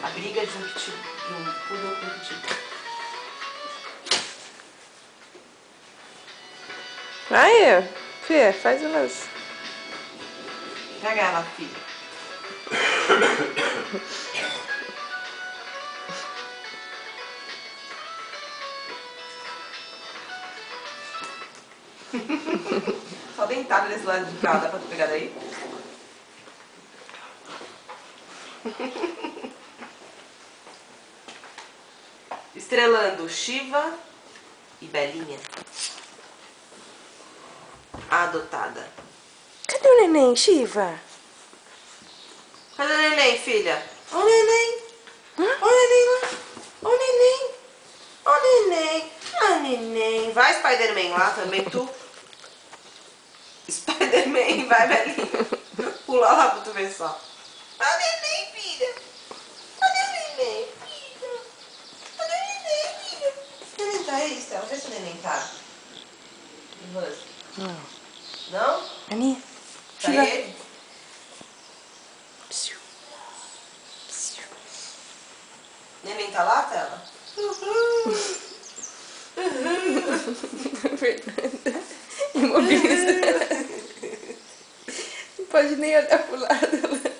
A briga de um poodle com um pitbull. Aí, Fê, faz umas... Pega ela, filha. Só deitado desse lado de cá, dá pra tu pegar daí? Estrelando Shiva e Belinha. Adotada. Cadê o neném, Shiva? Cadê o neném, filha? Ó o neném. Ó o neném lá. Ó o neném. Ó o neném. Ó o neném. Vai, Spider-Man, lá também, tu. Spider-Man, vai, Belinha. Pula lá pra tu ver só. Ó o neném, filha. Cadê o neném, filha? Cadê o neném, filha? O neném tá aí, Estela? Vê se o neném tá. Não. Não? Aninha, Tá Shiva. ele? Psiu. Psiu. Neném tá lá, Tela? Fernanda, imobilizada. Não pode nem olhar pro lado.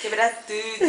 Quebrar tudo.